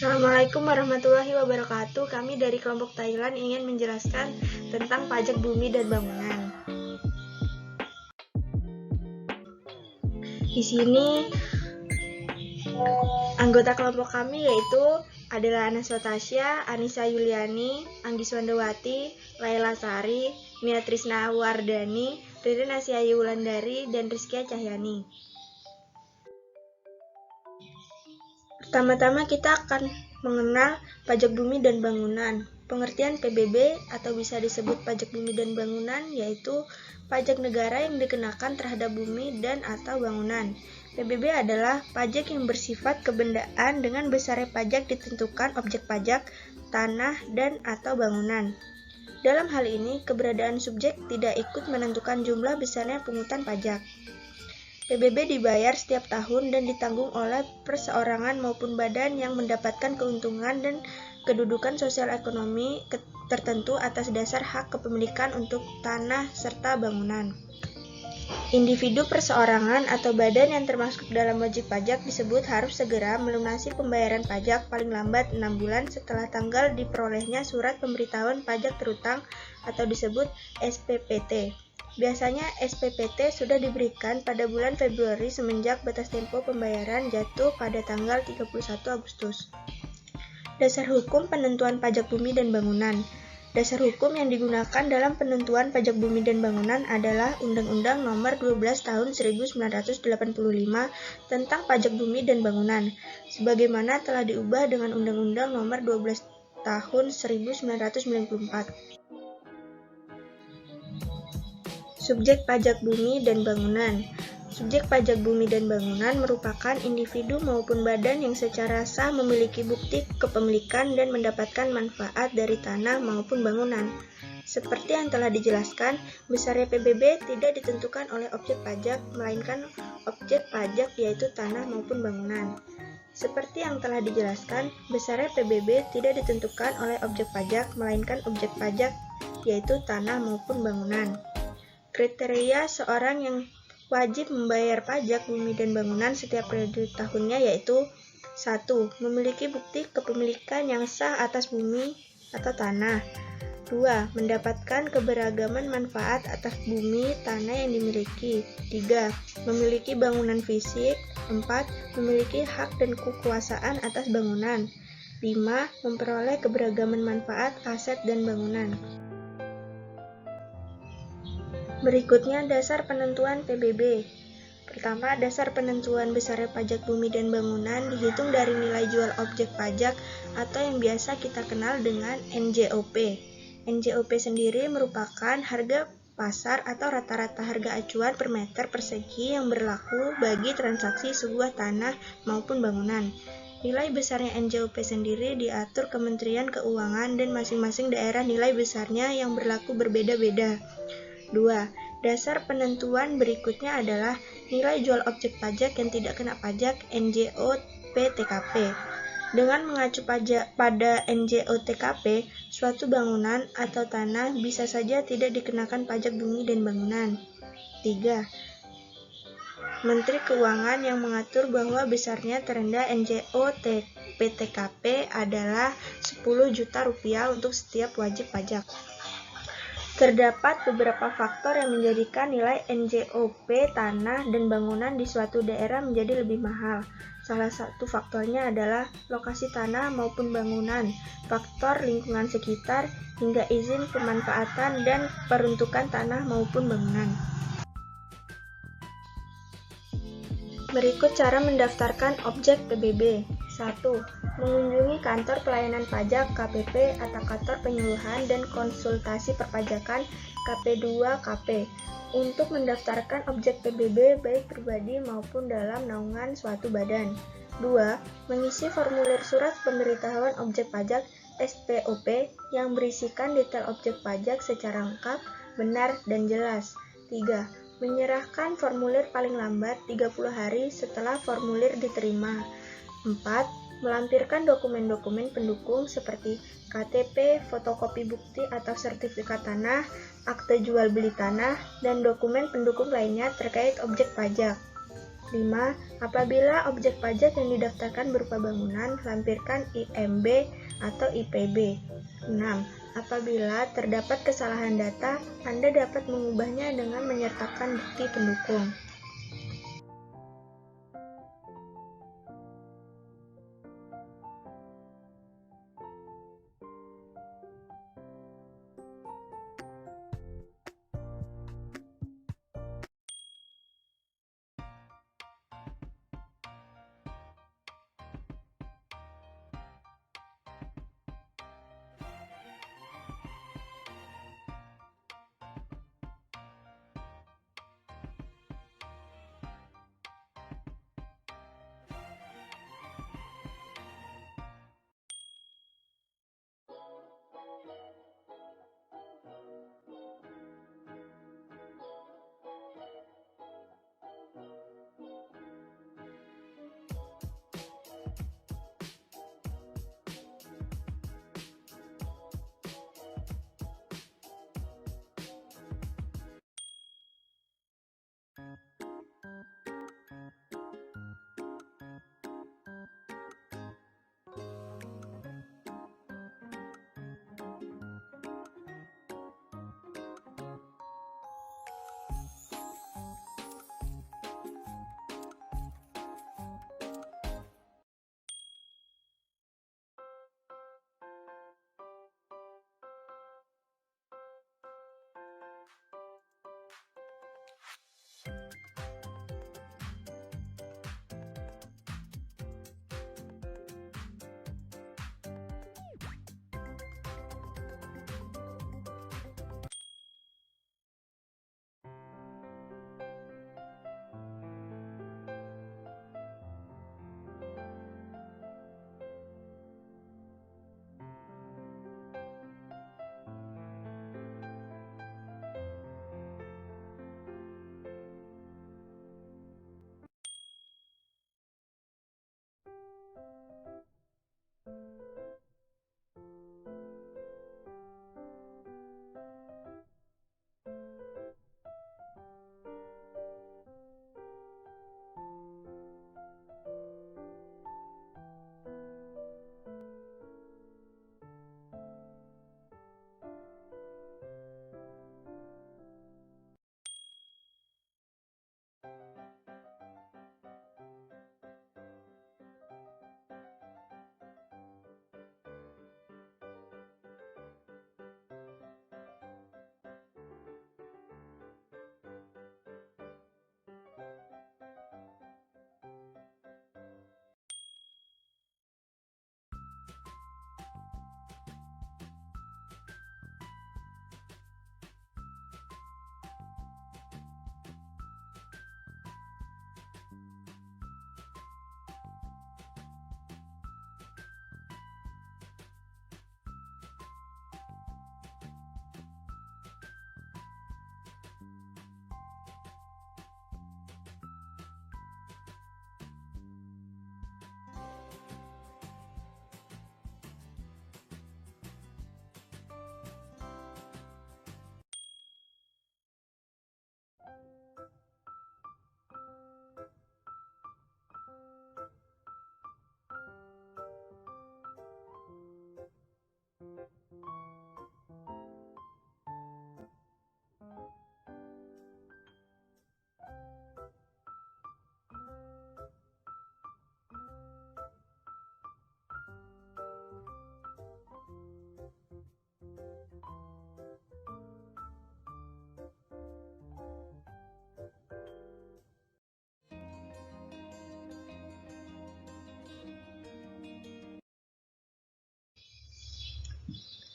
Assalamualaikum warahmatullahi wabarakatuh. Kami dari kelompok Thailand ingin menjelaskan tentang pajak bumi dan bangunan. Di sini anggota kelompok kami yaitu adalah Anaswa Tasya, Anissa Yuliani, Anggi Swandawati, Laila Sari, Mia Trisna Wardani, Ririn Asyayu Wulandari, dan Rizkia Cahyani. Pertama-tama kita akan mengenal pajak bumi dan bangunan. Pengertian PBB atau bisa disebut pajak bumi dan bangunan yaitu pajak negara yang dikenakan terhadap bumi dan atau bangunan. PBB adalah pajak yang bersifat kebendaan dengan besarnya pajak ditentukan objek pajak, tanah, dan atau bangunan. Dalam hal ini, keberadaan subjek tidak ikut menentukan jumlah besarnya pungutan pajak. PBB dibayar setiap tahun dan ditanggung oleh perseorangan maupun badan yang mendapatkan keuntungan dan kedudukan sosial ekonomi tertentu atas dasar hak kepemilikan untuk tanah serta bangunan. Individu perseorangan atau badan yang termasuk dalam wajib pajak disebut harus segera melunasi pembayaran pajak paling lambat 6 bulan setelah tanggal diperolehnya surat pemberitahuan pajak terutang atau disebut SPPT. Biasanya SPPT sudah diberikan pada bulan Februari semenjak batas tempo pembayaran jatuh pada tanggal 31 Agustus. Dasar hukum penentuan pajak bumi dan bangunan. Dasar hukum yang digunakan dalam penentuan pajak bumi dan bangunan adalah Undang-Undang Nomor 12 Tahun 1985 tentang Pajak Bumi dan Bangunan, sebagaimana telah diubah dengan Undang-Undang Nomor 12 Tahun 1994. Subjek pajak bumi dan bangunan. Subjek pajak bumi dan bangunan merupakan individu maupun badan yang secara sah memiliki bukti kepemilikan dan mendapatkan manfaat dari tanah maupun bangunan. Seperti yang telah dijelaskan, besarnya PBB tidak ditentukan oleh objek pajak, melainkan objek pajak yaitu tanah maupun bangunan. Seperti yang telah dijelaskan, besarnya PBB tidak ditentukan oleh objek pajak, melainkan objek pajak yaitu tanah maupun bangunan. Kriteria seorang yang wajib membayar pajak bumi dan bangunan setiap periode tahunnya yaitu 1. Memiliki bukti kepemilikan yang sah atas bumi atau tanah. 2. Mendapatkan keberagaman manfaat atas bumi tanah yang dimiliki. 3. Memiliki bangunan fisik. 4. Memiliki hak dan kekuasaan atas bangunan. 5. Memperoleh keberagaman manfaat aset dan bangunan. Berikutnya dasar penentuan PBB. Pertama, dasar penentuan besarnya pajak bumi dan bangunan dihitung dari nilai jual objek pajak atau yang biasa kita kenal dengan NJOP. NJOP sendiri merupakan harga pasar atau rata-rata harga acuan per meter persegi yang berlaku bagi transaksi sebuah tanah maupun bangunan. Nilai besarnya NJOP sendiri diatur Kementerian Keuangan dan masing-masing daerah nilai besarnya yang berlaku berbeda-beda. 2. Dasar penentuan berikutnya adalah nilai jual objek pajak yang tidak kena pajak NJOP-TKP. Dengan mengacu pada NJOP-TKP, suatu bangunan atau tanah bisa saja tidak dikenakan pajak bumi dan bangunan. 3. Menteri Keuangan yang mengatur bahwa besarnya terendah NJOP-TKP adalah 10 juta rupiah untuk setiap wajib pajak. Terdapat beberapa faktor yang menjadikan nilai NJOP tanah dan bangunan di suatu daerah menjadi lebih mahal. Salah satu faktornya adalah lokasi tanah maupun bangunan, faktor lingkungan sekitar, hingga izin pemanfaatan dan peruntukan tanah maupun bangunan. Berikut cara mendaftarkan objek PBB. 1. Mengunjungi kantor pelayanan pajak KPP atau kantor penyuluhan dan konsultasi perpajakan KP2KP untuk mendaftarkan objek PBB baik pribadi maupun dalam naungan suatu badan. 2. Mengisi formulir surat pemberitahuan objek pajak SPOP yang berisikan detail objek pajak secara lengkap, benar, dan jelas. 3. Menyerahkan formulir paling lambat 30 hari setelah formulir diterima. 4. Melampirkan dokumen-dokumen pendukung seperti KTP, fotokopi bukti atau sertifikat tanah, akte jual beli tanah, dan dokumen pendukung lainnya terkait objek pajak. 5. Apabila objek pajak yang didaftarkan berupa bangunan, lampirkan IMB atau IPB. 6. Apabila terdapat kesalahan data, Anda dapat mengubahnya dengan menyertakan bukti pendukung.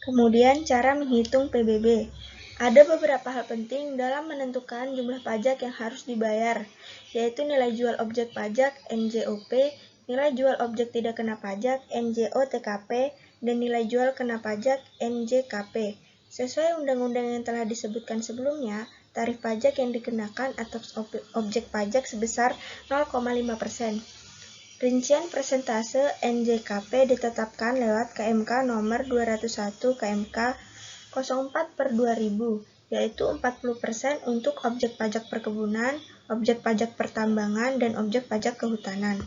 Kemudian cara menghitung PBB. Ada beberapa hal penting dalam menentukan jumlah pajak yang harus dibayar, yaitu nilai jual objek pajak NJOP, nilai jual objek tidak kena pajak NJOTKP, dan nilai jual kena pajak NJKP. Sesuai undang-undang yang telah disebutkan sebelumnya, tarif pajak yang dikenakan atas objek pajak sebesar 0,5%. Rincian persentase NJKP ditetapkan lewat KMK nomor 201 KMK 04/2000, yaitu 40% untuk objek pajak perkebunan, objek pajak pertambangan, dan objek pajak kehutanan.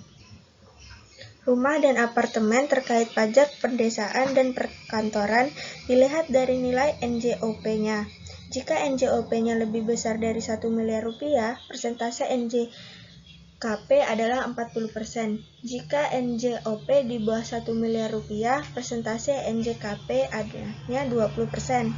Rumah dan apartemen terkait pajak pedesaan dan perkantoran dilihat dari nilai NJOP-nya. Jika NJOP-nya lebih besar dari 1 miliar rupiah, persentase NJKP adalah 40%. Jika NJOP di bawah 1 miliar rupiah, persentase NJKP adanya 20%.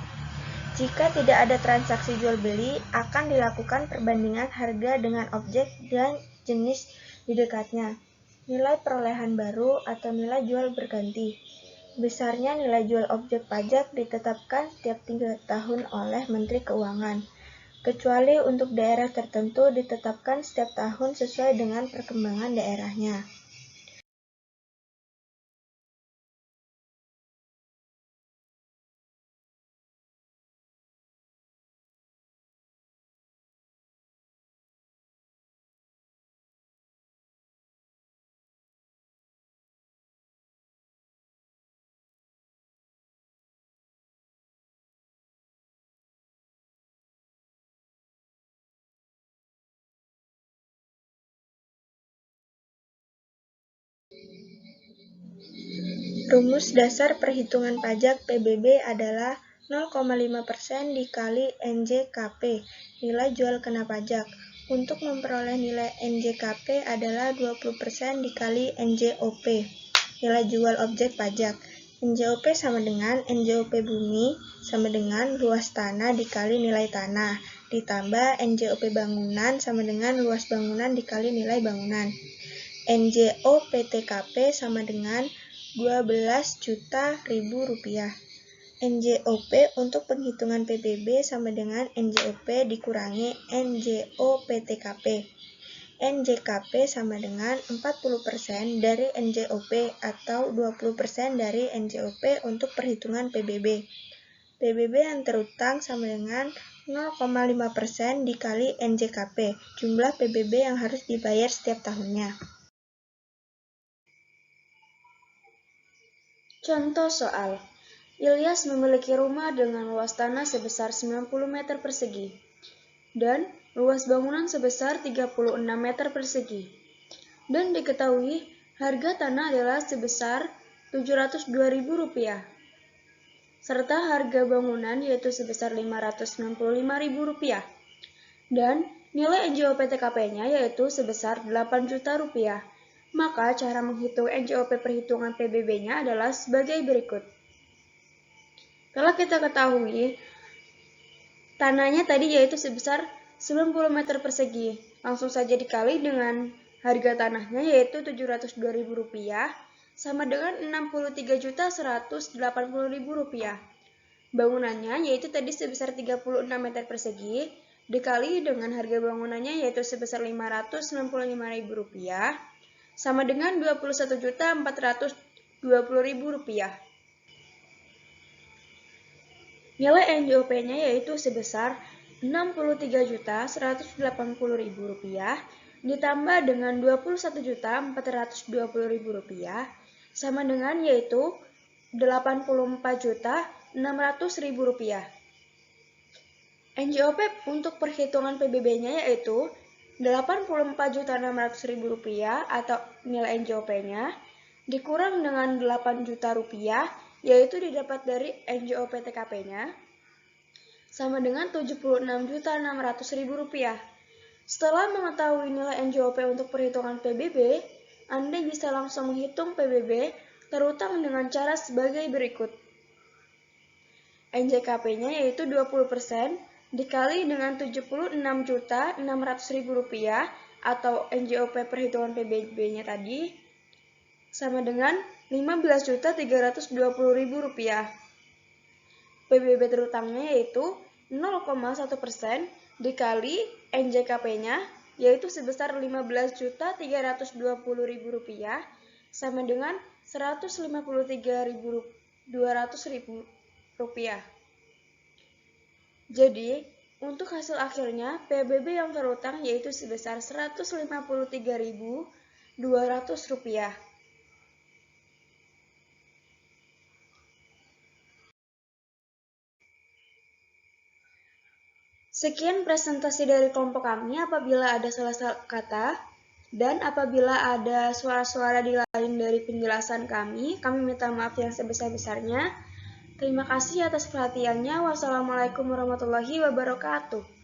Jika tidak ada transaksi jual beli, akan dilakukan perbandingan harga dengan objek dan jenis di dekatnya. Nilai perolehan baru atau nilai jual berganti. Besarnya nilai jual objek pajak ditetapkan setiap 3 tahun oleh Menteri Keuangan, kecuali untuk daerah tertentu ditetapkan setiap tahun sesuai dengan perkembangan daerahnya. Rumus dasar perhitungan pajak PBB adalah 0,5% dikali NJKP, nilai jual kena pajak. Untuk memperoleh nilai NJKP adalah 20% dikali NJOP, nilai jual objek pajak. NJOP sama dengan NJOP bumi sama dengan luas tanah dikali nilai tanah, ditambah NJOP bangunan sama dengan luas bangunan dikali nilai bangunan. NJOPTKP sama dengan 12.000.000 rupiah. NJOP untuk penghitungan PBB sama dengan NJOP dikurangi NJOPTKP. NJKP sama dengan 40% dari NJOP atau 20% dari NJOP untuk perhitungan PBB. PBB yang terutang sama dengan 0,5% dikali NJKP, jumlah PBB yang harus dibayar setiap tahunnya. Contoh soal, Ilyas memiliki rumah dengan luas tanah sebesar 90 meter persegi dan luas bangunan sebesar 36 meter persegi. Dan diketahui harga tanah adalah sebesar Rp702.000, serta harga bangunan yaitu sebesar Rp595.000. Dan nilai NJOP-TKP-nya yaitu sebesar Rp8 juta. Maka cara menghitung NJOP perhitungan PBB-nya adalah sebagai berikut. Kalau kita ketahui tanahnya tadi yaitu sebesar 90 meter persegi, langsung saja dikali dengan harga tanahnya yaitu Rp702.000 sama dengan Rp63.180.000. Bangunannya yaitu tadi sebesar 36 meter persegi dikali dengan harga bangunannya yaitu sebesar Rp595.000 sama dengan Rp21.420.000. Nilai NJOP-nya yaitu sebesar Rp63.180.000 ditambah dengan Rp21.420.000 sama dengan yaitu Rp84.600.000. NJOP untuk perhitungan PBB-nya yaitu Rp84.600.000 atau nilai NJOP-nya dikurang dengan Rp8 juta yaitu didapat dari NJOP-TKP-nya sama dengan Rp76.600.000. Setelah mengetahui nilai NJOP untuk perhitungan PBB, Anda bisa langsung menghitung PBB terutang dengan cara sebagai berikut. NJKP-nya yaitu 20% dikali dengan Rp76.600.000 atau NJOP perhitungan PBB-nya tadi sama dengan Rp15.320.000. PBB terutangnya yaitu 0,1% dikali NJKP-nya yaitu sebesar Rp15.320.000 sama dengan Rp153.200.000. Jadi, untuk hasil akhirnya, PBB yang terutang yaitu sebesar Rp153.200. Sekian presentasi dari kelompok kami. Apabila ada salah kata dan apabila ada suara-suara di lain dari penjelasan kami minta maaf yang sebesar-besarnya. Terima kasih atas perhatiannya. Wassalamualaikum warahmatullahi wabarakatuh.